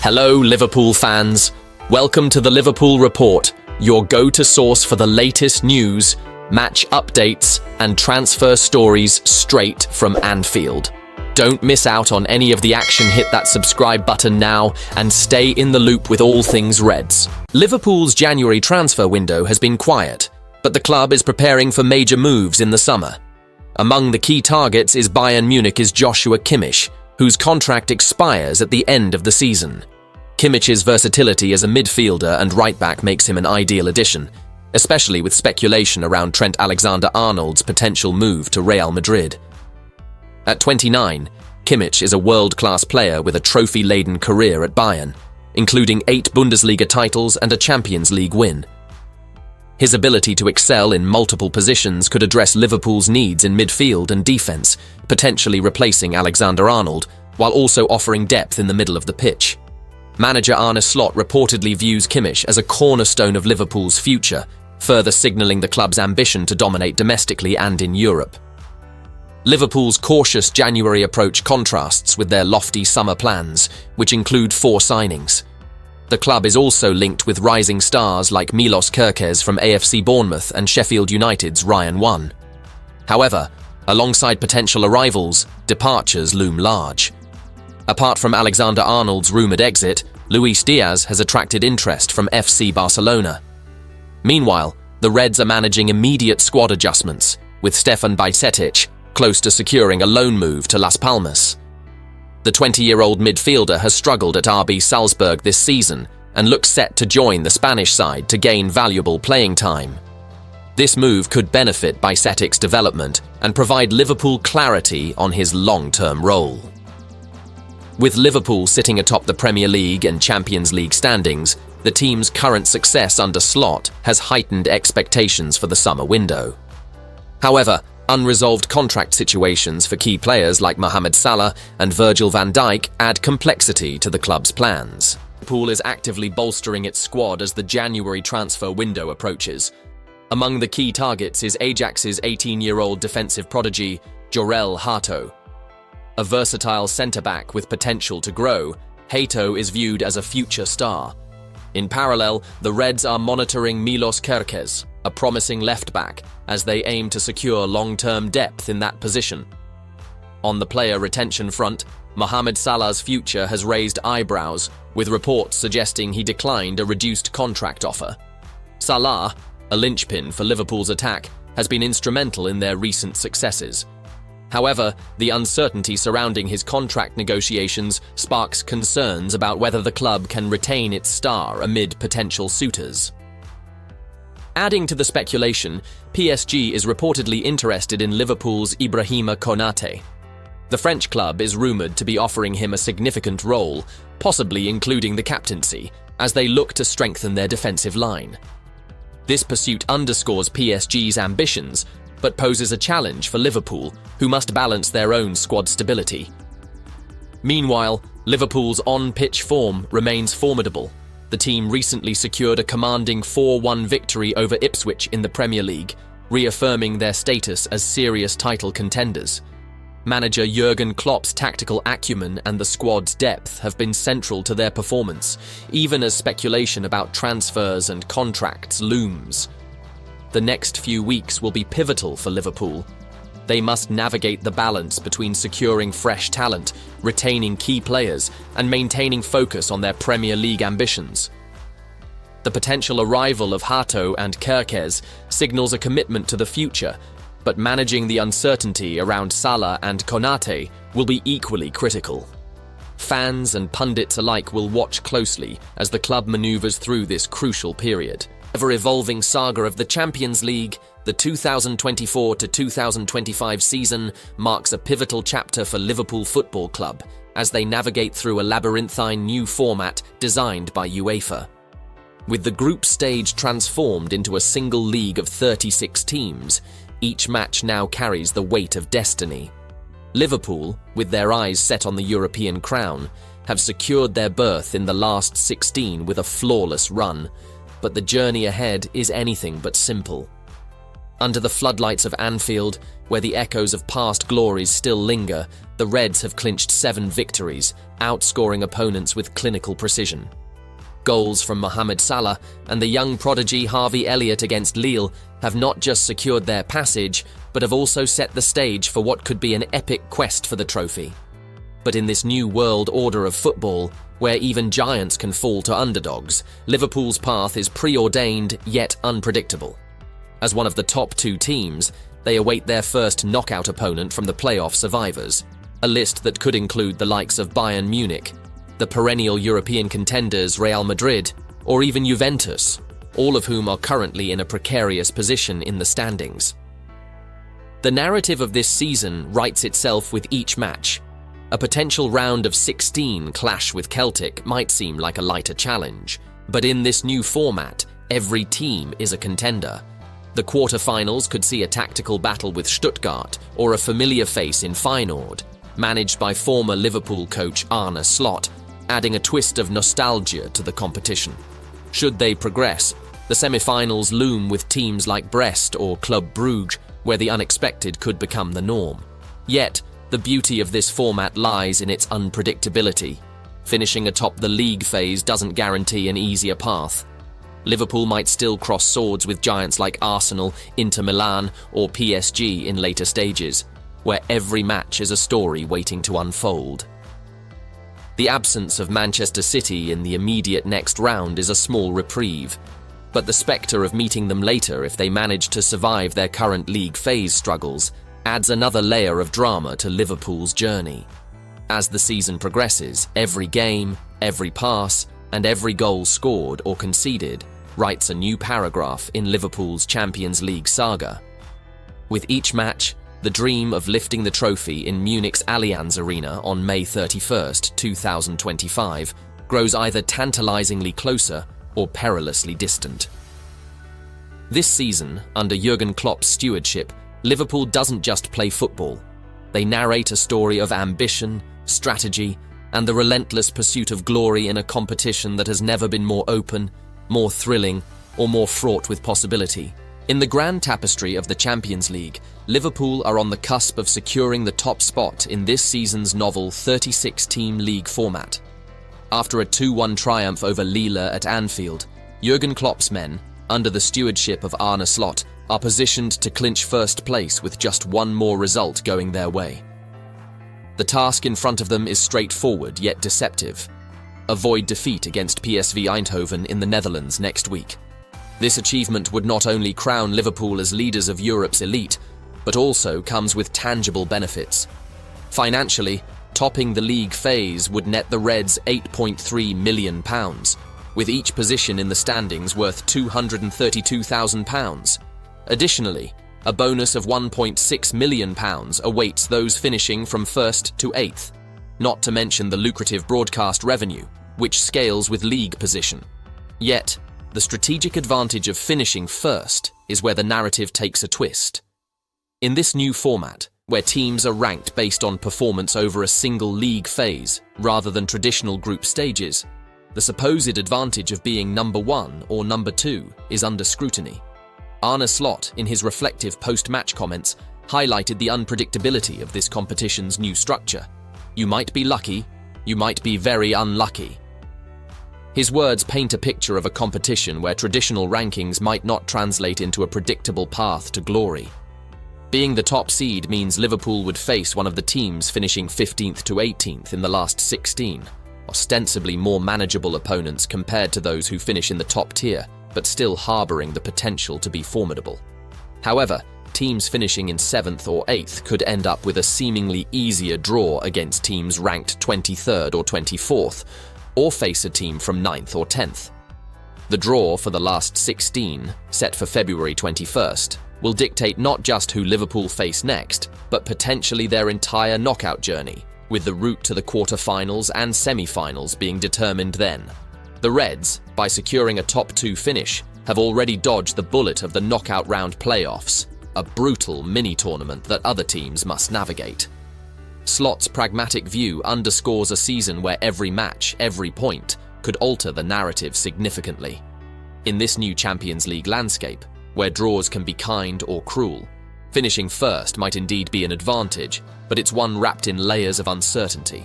Hello, Liverpool fans. Welcome to the Liverpool Report, your go-to source for the latest news, match updates, and transfer stories straight from Anfield. Don't miss out on any of the action. Hit that subscribe button now and stay in the loop with all things Reds. Liverpool's January transfer window has been quiet, but the club is preparing for major moves in the summer. Among the key targets is Bayern Munich's Joshua Kimmich, whose contract expires at the end of the season. Kimmich's versatility as a midfielder and right-back makes him an ideal addition, especially with speculation around Trent Alexander-Arnold's potential move to Real Madrid. At 29, Kimmich is a world-class player with a trophy-laden career at Bayern, including 8 Bundesliga titles and a Champions League win. His ability to excel in multiple positions could address Liverpool's needs in midfield and defense, potentially replacing Alexander-Arnold, while also offering depth in the middle of the pitch. Manager Arneslot reportedly views Kimmich as a cornerstone of Liverpool's future, further signalling the club's ambition to dominate domestically and in Europe. Liverpool's cautious January approach contrasts with their lofty summer plans, which include 4 signings. The club is also linked with rising stars like Milos Kerkez from AFC Bournemouth and Sheffield United's Ryan One. However, alongside potential arrivals, departures loom large. Apart from Alexander-Arnold's rumoured exit, Luis Diaz has attracted interest from FC Barcelona. Meanwhile, the Reds are managing immediate squad adjustments, with Stefan Bajcetic close to securing a loan move to Las Palmas. The 20-year-old midfielder has struggled at RB Salzburg this season and looks set to join the Spanish side to gain valuable playing time. This move could benefit Bajcetic's development and provide Liverpool clarity on his long-term role. With Liverpool sitting atop the Premier League and Champions League standings, the team's current success under Slot has heightened expectations for the summer window. However, unresolved contract situations for key players like Mohamed Salah and Virgil van Dijk add complexity to the club's plans. Liverpool is actively bolstering its squad as the January transfer window approaches. Among the key targets is Ajax's 18-year-old defensive prodigy, Jorel Hato. A versatile centre-back with potential to grow, Hato is viewed as a future star. In parallel, the Reds are monitoring Milos Kerkez, a promising left-back, as they aim to secure long-term depth in that position. On the player retention front, Mohamed Salah's future has raised eyebrows, with reports suggesting he declined a reduced contract offer. Salah, a linchpin for Liverpool's attack, has been instrumental in their recent successes. However, the uncertainty surrounding his contract negotiations sparks concerns about whether the club can retain its star amid potential suitors. Adding to the speculation, PSG is reportedly interested in Liverpool's Ibrahima Konate. The French club is rumoured to be offering him a significant role, possibly including the captaincy, as they look to strengthen their defensive line. This pursuit underscores PSG's ambitions, but poses a challenge for Liverpool, who must balance their own squad stability. Meanwhile, Liverpool's on-pitch form remains formidable. The team recently secured a commanding 4-1 victory over Ipswich in the Premier League, reaffirming their status as serious title contenders. Manager Jurgen Klopp's tactical acumen and the squad's depth have been central to their performance, even as speculation about transfers and contracts looms. The next few weeks will be pivotal for Liverpool. They must navigate the balance between securing fresh talent, retaining key players, and maintaining focus on their Premier League ambitions. The potential arrival of Hato and Kerkez signals a commitment to the future, but managing the uncertainty around Salah and Konate will be equally critical. Fans and pundits alike will watch closely as the club maneuvers through this crucial period. Ever-evolving saga of the Champions League, the 2024-2025 season marks a pivotal chapter for Liverpool Football Club as they navigate through a labyrinthine new format designed by UEFA. With the group stage transformed into a single league of 36 teams, each match now carries the weight of destiny. Liverpool, with their eyes set on the European crown, have secured their berth in the last 16 with a flawless run, but the journey ahead is anything but simple. Under the floodlights of Anfield, where the echoes of past glories still linger, the Reds have clinched 7 victories, outscoring opponents with clinical precision. Goals from Mohamed Salah and the young prodigy Harveyelliott against Lille have not just secured their passage, but have also set the stage for what could be an epic quest for the trophy. But in this new world order of football, where even giants can fall to underdogs, Liverpool's path is preordained yet unpredictable. As one of the top 2 teams, they await their first knockout opponent from the playoff survivors, a list that could include the likes of Bayern Munich, the perennial European contenders Real Madrid, or even Juventus, all of whom are currently in a precarious position in the standings. The narrative of this season writes itself with each match. A potential round of 16 clash with Celtic might seem like a lighter challenge, but in this new format, every team is a contender. The quarter-finals could see a tactical battle with Stuttgart or a familiar face in Feyenoord, managed by former Liverpool coach Arneslot, adding a twist of nostalgia to the competition. Should they progress, the semi-finals loom with teams like Brest or Club Brugge, where the unexpected could become the norm. Yet, the beauty of this format lies in its unpredictability. Finishing atop the league phase doesn't guarantee an easier path. Liverpool might still cross swords with giants like Arsenal, Inter Milan, or PSG in later stages, where every match is a story waiting to unfold. The absence of Manchester City in the immediate next round is a small reprieve, but the spectre of meeting them later if they manage to survive their current league phase struggles adds another layer of drama to Liverpool's journey. As the season progresses, every game, every pass, and every goal scored or conceded writes a new paragraph in Liverpool's Champions League saga. With each match, the dream of lifting the trophy in Munich's Allianz Arena on May 31st, 2025, grows either tantalizingly closer or perilously distant. This season, under Jurgen Klopp's stewardship, Liverpool doesn't just play football. They narrate a story of ambition, strategy, and the relentless pursuit of glory in a competition that has never been more open, more thrilling, or more fraught with possibility. In the grand tapestry of the Champions League, Liverpool are on the cusp of securing the top spot in this season's novel 36-team league format. After a 2-1 triumph over Lille at Anfield, Jurgen Klopp's men, under the stewardship of Arne Slot, are positioned to clinch first place with just one more result going their way. The task in front of them is straightforward yet deceptive. Avoid defeat against PSV Eindhoven in the Netherlands next week. This achievement would not only crown Liverpool as leaders of Europe's elite, but also comes with tangible benefits. Financially, topping the league phase would net the Reds £8.3 million, with each position in the standings worth £232,000. Additionally, a bonus of £1.6 million awaits those finishing from 1st to 8th, not to mention the lucrative broadcast revenue, which scales with league position. Yet, the strategic advantage of finishing first is where the narrative takes a twist. In this new format, where teams are ranked based on performance over a single league phase rather than traditional group stages, the supposed advantage of being number 1 or number 2 is under scrutiny. Arne Slot, in his reflective post-match comments, highlighted the unpredictability of this competition's new structure. You might be lucky, you might be very unlucky. His words paint a picture of a competition where traditional rankings might not translate into a predictable path to glory. Being the top seed means Liverpool would face one of the teams finishing 15th to 18th in the last 16, ostensibly more manageable opponents compared to those who finish in the top tier, but still harbouring the potential to be formidable. However, teams finishing in 7th or 8th could end up with a seemingly easier draw against teams ranked 23rd or 24th, or face a team from 9th or 10th. The draw for the last 16, set for February 21st, will dictate not just who Liverpool face next, but potentially their entire knockout journey, with the route to the quarter-finals and semi-finals being determined then. The Reds, by securing a top 2 finish, have already dodged the bullet of the knockout round playoffs, a brutal mini-tournament that other teams must navigate. Slot's pragmatic view underscores a season where every match, every point, could alter the narrative significantly. In this new Champions League landscape, where draws can be kind or cruel. Finishing first might indeed be an advantage, but it's one wrapped in layers of uncertainty.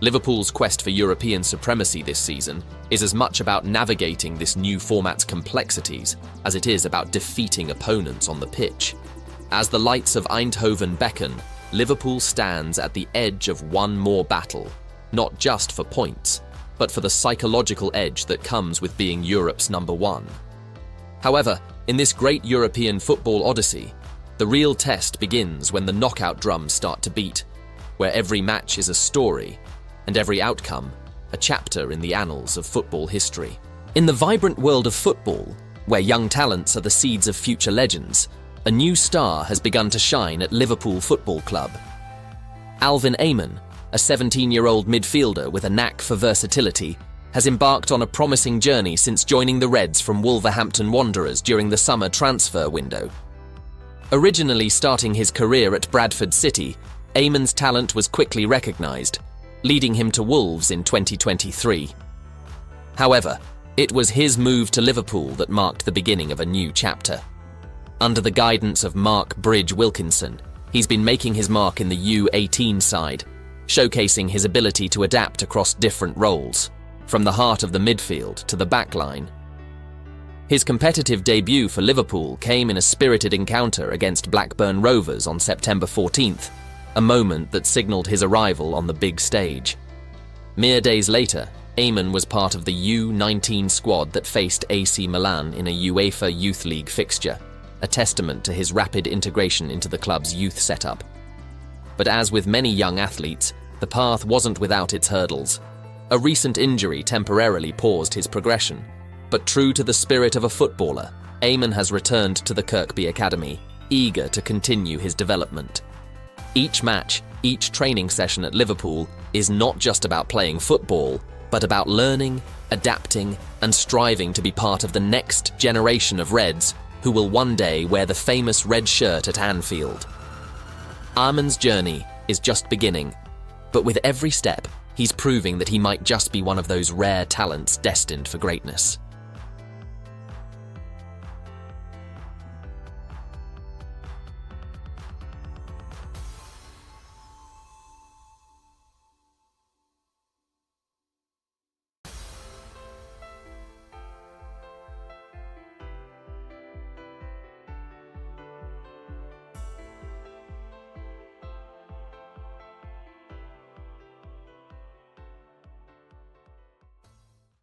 Liverpool's quest for European supremacy this season is as much about navigating this new format's complexities as it is about defeating opponents on the pitch. As the lights of Eindhoven beckon, Liverpool stands at the edge of one more battle, not just for points, but for the psychological edge that comes with being Europe's number one. However, in this great European football odyssey, the real test begins when the knockout drums start to beat, where every match is a story, and every outcome a chapter in the annals of football history. In the vibrant world of football, where young talents are the seeds of future legends, a new star has begun to shine at Liverpool Football Club. Alvin Ayman, a 17-year-old midfielder with a knack for versatility, has embarked on a promising journey since joining the Reds from Wolverhampton Wanderers during the summer transfer window. Originally starting his career at Bradford City, Ayman's talent was quickly recognised, leading him to Wolves in 2023. However, it was his move to Liverpool that marked the beginning of a new chapter. Under the guidance of Mark Bridge Wilkinson, he's been making his mark in the U18 side, showcasing his ability to adapt across different roles, from the heart of the midfield to the back line. His competitive debut for Liverpool came in a spirited encounter against Blackburn Rovers on September 14th, a moment that signalled his arrival on the big stage. Mere days later, Ayman was part of the U19 squad that faced AC Milan in a UEFA Youth League fixture, a testament to his rapid integration into the club's youth setup. But as with many young athletes, the path wasn't without its hurdles. A recent injury temporarily paused his progression, but true to the spirit of a footballer, Ayman has returned to the Kirkby Academy, eager to continue his development. Each match, each training session at Liverpool is not just about playing football, but about learning, adapting, and striving to be part of the next generation of Reds who will one day wear the famous red shirt at Anfield. Ayman's journey is just beginning, but with every step, he's proving that he might just be one of those rare talents destined for greatness.